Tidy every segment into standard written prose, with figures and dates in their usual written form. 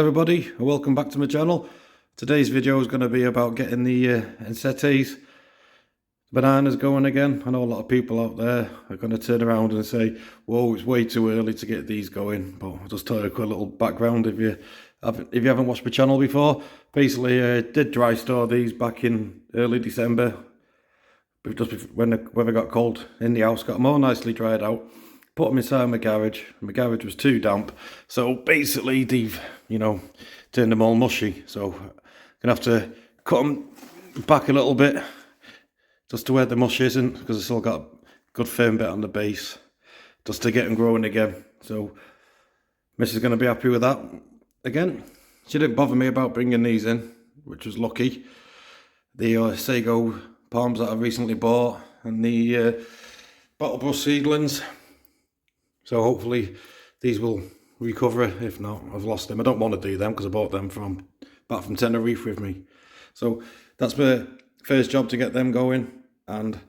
Hello everybody and welcome back to my channel. Today's video is going to be about getting the ENSETE bananas going again. I know a lot of people out there are going to turn around and say, whoa, it's way too early to get these going. But I'll just tell you a quick little background if you haven't watched my channel before. Basically, I did dry store these back in early December. Just when the weather got cold in the house, got them all nicely dried out. Put them inside my garage. My garage was too damp, so basically they've, turned them all mushy. So I'm gonna have to cut them back a little bit, just to where the mush isn't, because it's still got a good firm bit on the base, just to get them growing again. So Miss is gonna be happy with that again. She didn't bother me about bringing these in, which was lucky. The sago palms that I recently bought, and the bottle brush seedlings. So hopefully these will recover. If not, I've lost them. I don't want to do them because I bought them back from Tenerife with me. So that's my first job, to get them going. And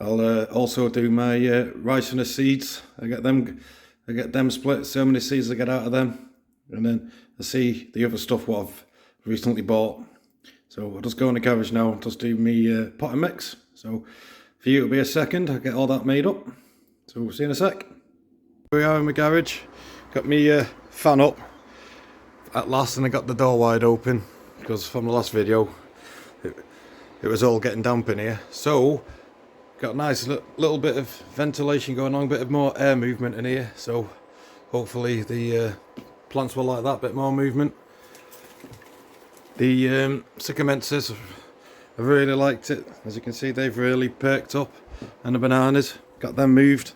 I'll also do my RICINUS seeds. I get them split, so many seeds I get out of them. And then I see the other stuff what I've recently bought. So I'll just go in the garage now and just do me potting mix. So for you it'll be a second, I'll get all that made up. So we'll see you in a sec. Here we are in my garage. Got me fan up at last, and I got the door wide open because from the last video it was all getting damp in here. So got a nice little bit of ventilation going on, a bit of more air movement in here. So hopefully the plants will like that, bit more movement. The succulences, I really liked it. As you can see, they've really perked up, and the bananas, got them moved.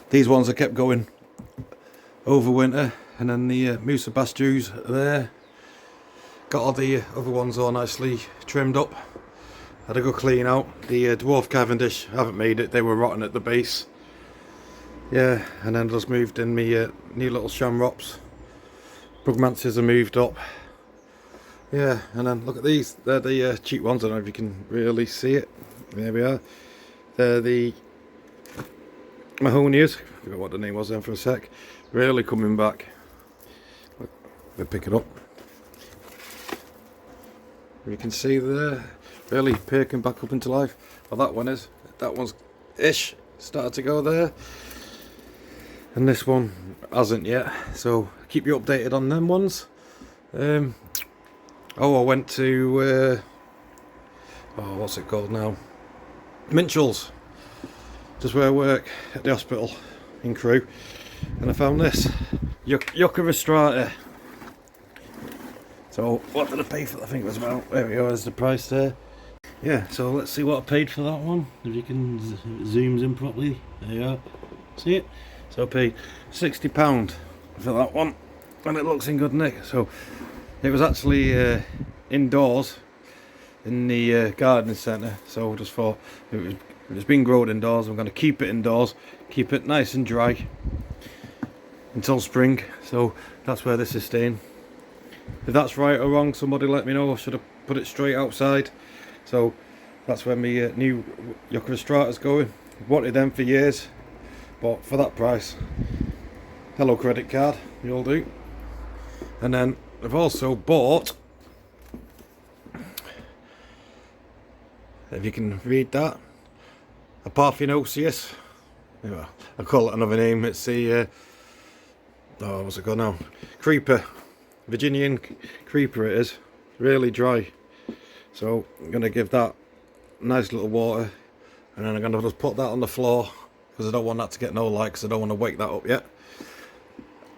These ones I kept going over winter, and then the Musa Bastus there. Got all the other ones all nicely trimmed up. Had a good clean out. The dwarf Cavendish, I haven't made it, they were rotten at the base. Yeah, and then just moved in me new little shamrocks. Brugmansias are moved up. Yeah, and then look at these, they're the cheap ones. I don't know if you can really see it. There we are. They're the Mahonias. I forgot what the name was then for a sec. Really coming back. We'll pick it up. You can see there, really perking back up into life. Well, that one is. That one's ish started to go there, and this one hasn't yet. So I'll keep you updated on them ones. I went to what's it called now? Minchell's, just where I work at the hospital in Crewe, and I found this Yucca Rostrata. So what did I pay for? I think it was about, there we go, there's the price there. Yeah, so let's see what I paid for that one, if you can zooms in properly. There you are, see it? So I paid £60 for that one, and it looks in good nick. So it was actually indoors in the garden centre, so I just thought it's been grown indoors. I'm going to keep it indoors, keep it nice and dry until spring. So that's where this is staying. If that's right or wrong, somebody let me know. I should have put it straight outside. So that's where my new Yucca Rostrata's going. I've wanted them for years, but for that price, hello credit card, you'll do. And then I've also bought, if you can read that, a Parthenoceus. I call it another name. It's the what's it called now? Creeper, Virginian creeper. It is really dry, so I'm gonna give that nice little water, and then I'm gonna just put that on the floor because I don't want that to get no light, because I don't want to wake that up yet.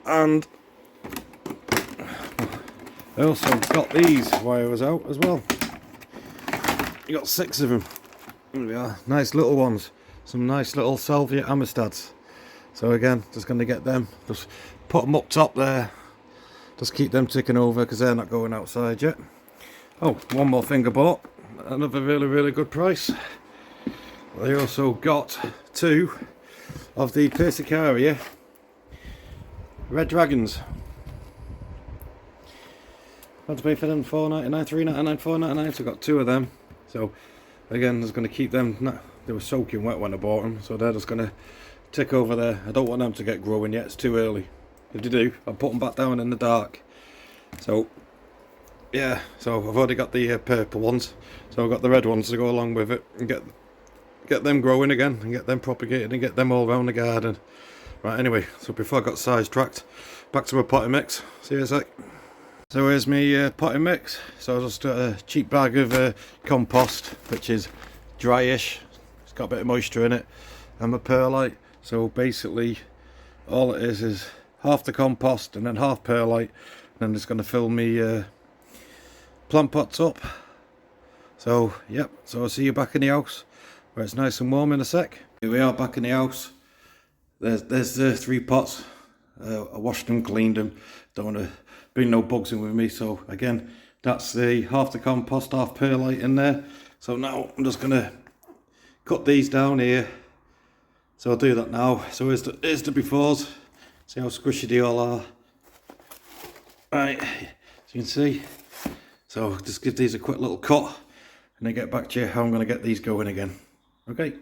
And I also got these while I was out as well. You got 6 of them. There we are, nice little ones. Some nice little SALVIA AMISTADs. So again, just going to get them, just put them up top there. Just keep them ticking over because they're not going outside yet. Oh, one more thing I bought. Another really good price. I also got 2 of the PERSICARIA Red Dragons. I had to pay for them £4.99, £3.99, £4.99, so I got 2 of them. So again, just going to keep them. They were soaking wet when I bought them, so they're just going to tick over there. I don't want them to get growing yet, it's too early. if they do, I'll put them back down in the dark. So yeah, so I've already got the purple ones, so I've got the red ones to go along with it and get them growing again and get them propagated and get them all around the garden. Right, anyway, so before I got sidetracked, back to my potting mix. See you in a sec. So here's my potting mix. So I just got a cheap bag of compost, which is dryish. It's got a bit of moisture in it, and my perlite. So basically, all it is half the compost and then half perlite, and then it's going to fill me plant pots up. So yep, so I'll see you back in the house where it's nice and warm in a sec. Here we are back in the house. There's the 3 pots. I washed them, cleaned them. Don't want to bring no bugs in with me. So again, that's the half the compost, half perlite in there. So now I'm just gonna cut these down here. So I'll do that now. So here's the befores. See how squishy they all are. Right, as you can see. So just give these a quick little cut, and then get back to you how I'm gonna get these going again. Okay.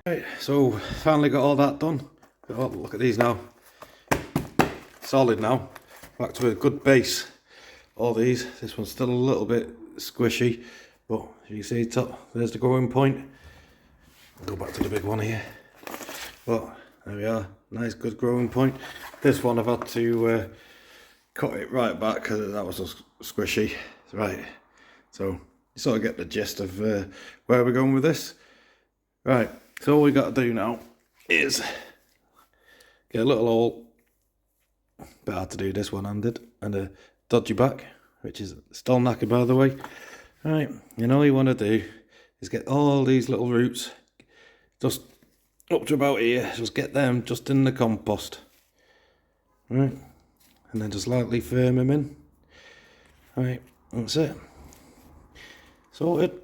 Right, so finally got all that done. Oh, look at these now. Solid now. Back to a good base. All these. This one's still a little bit squishy, but as you see, there's the growing point. I'll go back to the big one here. But there we are. Nice, good growing point. This one I've had to cut it right back because that was so squishy. Right. So you sort of get the gist of where we're going with this. Right. So all we got to do now is get a little hole. Bit hard to do this one-handed, and a dodgy back, which is still knackered by the way. Right, and all you want to do is get all these little roots just up to about here. Just get them just in the compost. Right, and then just lightly firm them in. Right, that's it. Sorted.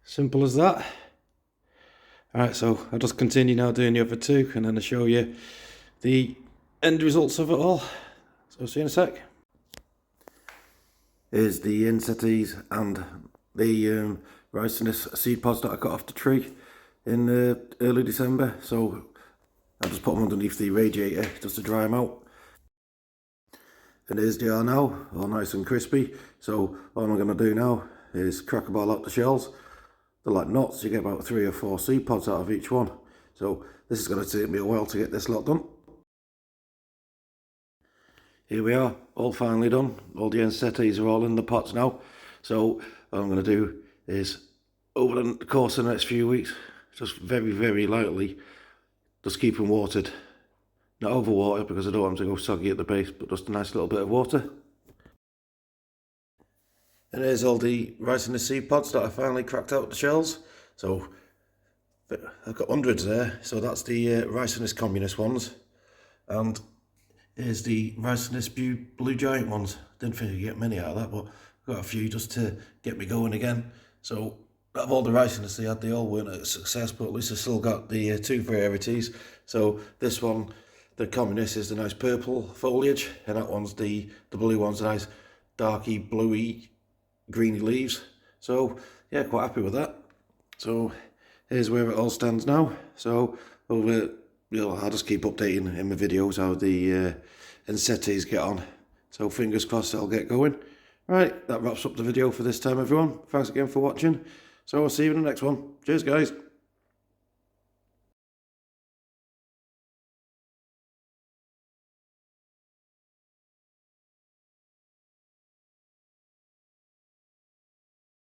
Simple as that. Alright, so I'll just continue now doing the other 2, and then I'll show you the end results of it all. So see you in a sec. Here's the ENSETEs and the RICINUS seed pods that I got off the tree in early December. So I just put them underneath the radiator just to dry them out. And here's they are now, all nice and crispy. So all I'm going to do now is crack a ball out the shells. They're like nuts. You get about 3 or 4 seed pods out of each one. So this is going to take me a while to get this lot done. Here we are, all finally done. All the ENSETEs are all in the pots now. So what I'm going to do is, over the course of the next few weeks, just very, very lightly, just keep them watered. Not overwater because I don't want them to go soggy at the base, but just a nice little bit of water. And here's all the RICINUS seed pods that I finally cracked out the shells. So I've got hundreds there. So that's the RICINUS communist ones. And here's the RICINUS blue giant ones. Didn't think I'd get many out of that, but I've got a few just to get me going again. So out of all the RICINUS they had, they all weren't a success, but at least I still got the 2 varieties. So this one, the communist, is the nice purple foliage, and that one's the blue one's the nice darky bluey greeny leaves. So yeah, quite happy with that. So here's where it all stands now. So I'll just keep updating in my videos how the ENSETEs get on. So fingers crossed it'll get going. Right, that wraps up the video for this time everyone. Thanks again for watching. So I'll see you in the next one. Cheers guys.